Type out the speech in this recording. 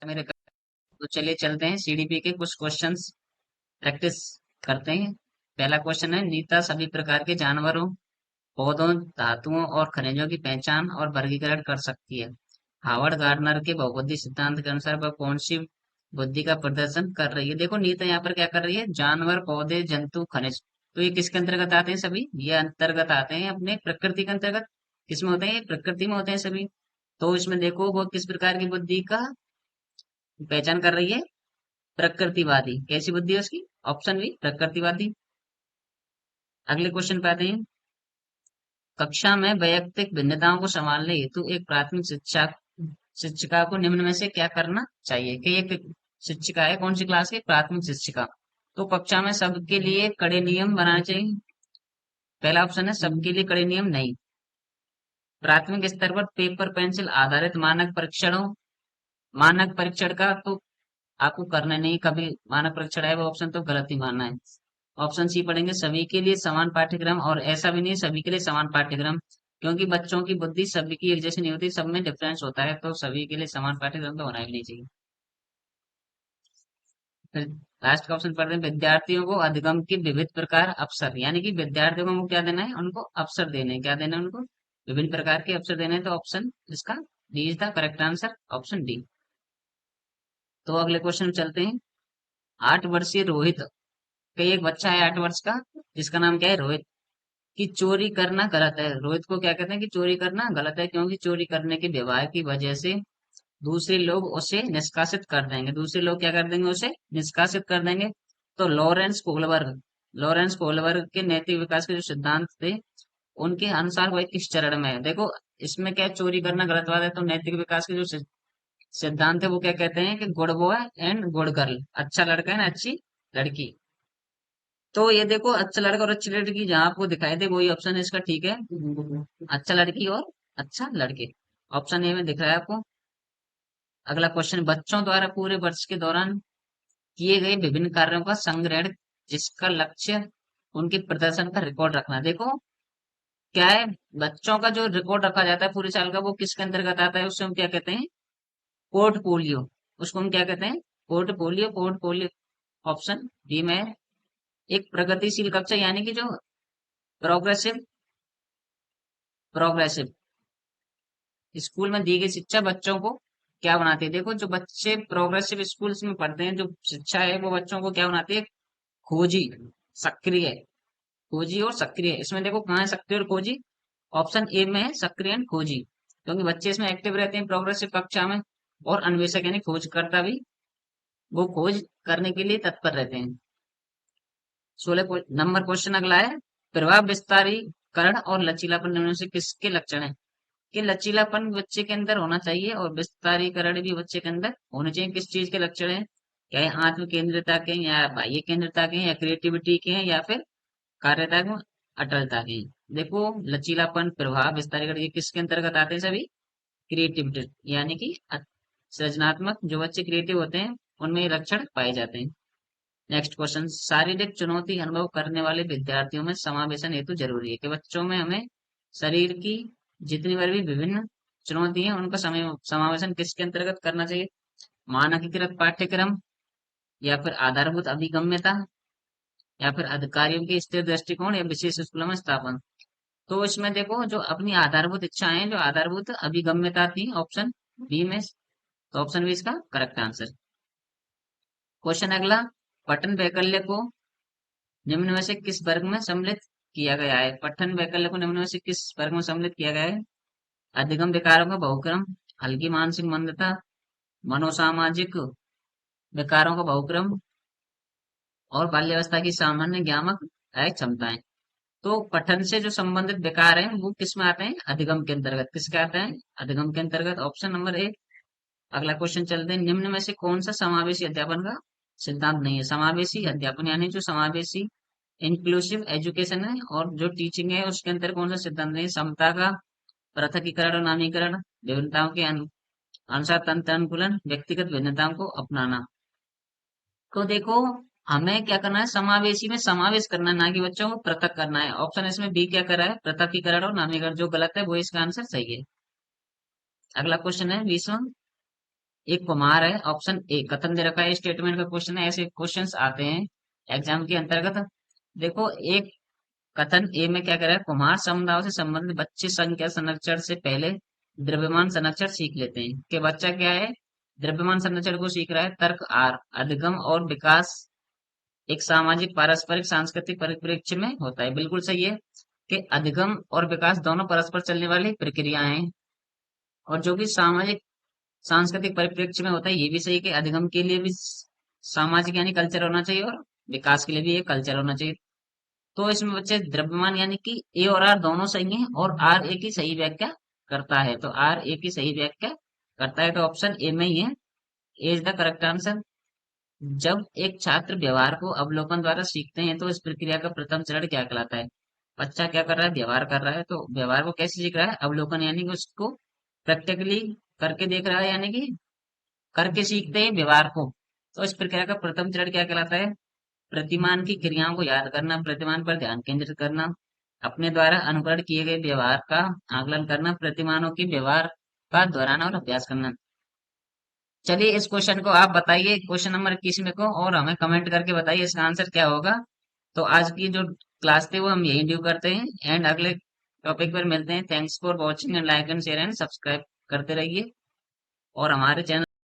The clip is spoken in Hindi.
मेरे तो चलिए चलते हैं सीडीपी के कुछ क्वेश्चंस प्रैक्टिस करते हैं। पहला क्वेश्चन है, नीता सभी प्रकार के जानवरों, पौधों, धातुओं और खनिजों की पहचान और वर्गीकरण कर सकती है। हावर्ड गार्डनर के बहुबुद्धि सिद्धांत के अनुसार वह कौन सी बुद्धि का प्रदर्शन कर रही है? देखो नीता यहाँ पर क्या कर रही है, जानवर, पौधे, जंतु, खनिज। तो ये किसके अंतर्गत आते हैं? सभी ये अंतर्गत आते हैं अपने प्रकृति के अंतर्गत। किसमें होते हैं? ये प्रकृति में होते हैं सभी। तो इसमें देखो वो किस प्रकार की बुद्धि का पहचान कर रही है? प्रकृतिवादी। कैसी बुद्धि है उसकी? ऑप्शन बी, प्रकृतिवादी। अगले क्वेश्चन पे आते हैं। कक्षा में वैयक्तिक भिन्नताओं को संभालने हेतु एक प्राथमिक शिक्षा शिक्षिका को निम्न में से क्या करना चाहिए? कि एक शिक्षिका है, कौन सी क्लास की? प्राथमिक शिक्षिका। तो कक्षा में सबके लिए कड़े नियम बनाने चाहिए। पहला ऑप्शन है सबके लिए कड़े नियम नहीं। प्राथमिक स्तर पर पेपर पेंसिल आधारित मानक परीक्षण का तो आपको करना नहीं कभी। मानक परीक्षण है वो ऑप्शन तो गलत ही मानना है। ऑप्शन सी पढ़ेंगे, सभी के लिए समान पाठ्यक्रम। और ऐसा भी नहीं है सभी के लिए समान पाठ्यक्रम, क्योंकि बच्चों की बुद्धि सभी की एक जैसी नहीं होती, सब में डिफरेंस होता है। तो सभी के लिए समान पाठ्यक्रम तो होना ही नहीं चाहिए। फिर लास्ट का ऑप्शन पढ़ते हैं, विद्यार्थियों को अधिगम की विविध प्रकार अवसर, यानी कि विद्यार्थियों को क्या देना है? उनको अवसर देने हैं। क्या देना है उनको? विभिन्न प्रकार के अवसर देने हैं। तो ऑप्शन इसका D is the correct answer, option D. तो अगले क्वेश्चन में चलते हैं। 8 वर्षीय रोहित का एक बच्चा है, 8 वर्ष का, जिसका नाम क्या है? रोहित। कि चोरी करना गलत है। रोहित को क्या कहते हैं? कि चोरी करना गलत है, क्योंकि चोरी करने के व्यवहार की वजह से दूसरे लोग उसे निष्कासित कर देंगे। दूसरे लोग क्या कर देंगे? उसे निष्कासित कर देंगे। तो लॉरेंस कोहलबर्ग के नैतिक विकास के जो सिद्धांत थे, उनके अनुसार वह किस चरण में है? देखो इसमें क्या है, चोरी करना गलत बात है। तो नैतिक विकास के जो सिद्धांत है वो क्या कहते हैं? कि good boy and good girl, अच्छा लड़का है ना अच्छी लड़की। तो ये देखो, अच्छा लड़का और अच्छी लड़की जहां आपको दिखाई दे वही ऑप्शन है इसका, ठीक है। अच्छा लड़की और अच्छा लड़के, ऑप्शन ए में दिख रहा है आपको। अगला क्वेश्चन, बच्चों द्वारा पूरे वर्ष के दौरान किए गए विभिन्न कार्यों का संग्रहण, जिसका लक्ष्य उनके प्रदर्शन का रिकॉर्ड रखना। देखो क्या है, बच्चों का जो रिकॉर्ड रखा जाता है पूरे साल का, वो किसके अंतर्गत आता है? उससे हम क्या कहते हैं? पोर्टफोलियो। उसको हम क्या कहते हैं? पोर्टफोलियो। ऑप्शन डी में है। एक प्रगतिशील कक्षा, यानी कि जो प्रोग्रेसिव प्रोग्रेसिव स्कूल में दी गई शिक्षा बच्चों को क्या बनाती है? देखो जो बच्चे प्रोग्रेसिव स्कूल्स में पढ़ते हैं, जो शिक्षा है वो बच्चों को क्या बनाती है? खोजी, सक्रिय। खोजी और सक्रिय, इसमें देखो कहाँ है सक्रिय और खोजी? ऑप्शन ए में है सक्रिय एंड खोजी, क्योंकि बच्चे इसमें एक्टिव रहते हैं प्रोग्रेसिव कक्षा में। और अन्वेषक यानी खोजकर्ता भी वो खोज करने के लिए तत्पर रहते हैं। 16 नंबर क्वेश्चन अगला है, प्रभाव विस्तारीकरण और लचीलापन निम्न में से किसके लक्षण है? कि लचीलापन बच्चे के अंदर होना चाहिए और विस्तारीकरण भी बच्चे के अंदर होने चाहिए। किस चीज के लक्षण हैं? क्या ये आत्म केंद्रिता के हैं, या बाह्य केंद्रिता के हैं, या क्रिएटिविटी के हैं, या फिर कार्यता के, अटलता के हैं? देखो लचीलापन, प्रभाव, विस्तारीकरण, ये किसके अंतर्गत आते हैं? सभी क्रिएटिविटी, यानी कि सृजनात्मक, जो बच्चे क्रिएटिव होते हैं उनमें ये लक्षण पाए जाते हैं। नेक्स्ट क्वेश्चन, शारीरिक चुनौती अनुभव करने वाले विद्यार्थियों में समावेशन हेतु जरूरी है। कि बच्चों में हमें शरीर की जितनी बार भी विभिन्न चुनौती है उनका समावेशन किसके अंतर्गत करना चाहिए? मानकीकृत पाठ्यक्रम, या फिर आधारभूत अभिगम्यता, या फिर अधिकारियों के स्थिर दृष्टिकोण, या विशेष स्कूलों में स्थापन। तो इसमें देखो जो अपनी आधारभूत इच्छाएं, जो आधारभूत अभिगम्यता थी, ऑप्शन बी में। तो ऑप्शन बी इसका करेक्ट आंसर। क्वेश्चन अगला, पठन वैकल्य को निम्न में से किस वर्ग में सम्मिलित किया गया है? पठन वैकल्य को निम्न में से किस वर्ग में सम्मिलित किया गया है? अधिगम विकारों का बहुक्रम, हल्की मानसिक मंदता, मनोसामाजिक विकारों का बहुक्रम, और बाल्यावस्था की सामान्य ज्ञानक क्षमताएं। तो पठन से जो संबंधित विकार हैं वो किस में आते हैं? अधिगम के अंतर्गत। किसके आते हैं? अधिगम के अंतर्गत, ऑप्शन नंबर ए। अगला क्वेश्चन चलते हैं, निम्न में से कौन सा समावेशी अध्यापन का सिद्धांत नहीं है? समावेशी अध्यापन यानी जो समावेशी इंक्लूसिव एजुकेशन है और जो टीचिंग है उसके अंदर कौन सा सिद्धांत नहीं है? समता का, पृथकीकरण और नामीकरण, विभिन्नताओं के अनुसार तंत्र अनुकूलन, व्यक्तिगत भिन्नताओं को अपनाना। तो देखो हमें क्या करना है? समावेशी में समावेश करना है, ना कि बच्चों को पृथक करना है। ऑप्शन इसमें बी क्या कर रहा है? पृथकीकरण और नामीकरण, जो गलत है वो इसका आंसर सही है। अगला क्वेश्चन है 20वां, एक कुम्हार है, ऑप्शन ए। कथन दे रखा है, स्टेटमेंट का क्वेश्चन है, ऐसे क्वेश्चंस आते हैं एग्जाम के अंतर्गत। देखो, एक कथन ए में क्या कह रहा है, कुम्हार समुदाय से संबंधित बच्चे संख्या संरक्षण से पहले द्रव्यमान संरक्षण सीख लेते हैं। कि बच्चा क्या है, द्रव्यमान संरक्षण को सीख रहा है। तर्क आर, अधिगम और विकास एक सामाजिक पारस्परिक सांस्कृतिक परिप्रेक्ष्य में होता है। बिल्कुल सही है कि अधिगम और विकास दोनों परस्पर चलने वाली प्रक्रियाएं हैं। और जो कि सामाजिक सांस्कृतिक परिप्रेक्ष्य में होता है, ये भी सही है कि अधिगम के लिए भी सामाजिक यानी कल्चर होना चाहिए, और विकास के लिए भी एक कल्चर होना चाहिए। तो इसमें बच्चे द्रव्यमान यानी कि ए और आर दोनों सही हैं, और आर ए की सही व्याख्या करता है। तो आर ए की सही व्याख्या करता है, तो ऑप्शन ए में ही है, ए इज द करेक्ट आंसर। जब एक छात्र व्यवहार को अवलोकन द्वारा सीखते हैं तो इस प्रक्रिया का प्रथम चरण क्या कहलाता है। बच्चा क्या कर रहा है, व्यवहार कर रहा है, तो व्यवहार को कैसे सीख रहा है, अवलोकन यानी कि उसको प्रैक्टिकली करके देख रहा है, यानी कि करके सीखते हैं व्यवहार को। तो इस प्रक्रिया का प्रथम चरण क्या कहलाता है, प्रतिमान की क्रियाओं को याद करना, प्रतिमान पर ध्यान केंद्रित करना, अपने द्वारा अनुकरण किए गए व्यवहार का आकलन करना, प्रतिमानों की व्यवहार का दोहराना और अभ्यास करना। चलिए, इस क्वेश्चन को आप बताइए, क्वेश्चन नंबर 21 में को, और हमें कमेंट करके बताइए इसका आंसर क्या होगा। तो आज की जो क्लास थी वो हम यही ड्यू करते हैं, एंड अगले टॉपिक पर मिलते हैं। Thanks for watching, and like and share and subscribe करते रहिए, और हमारे चैनल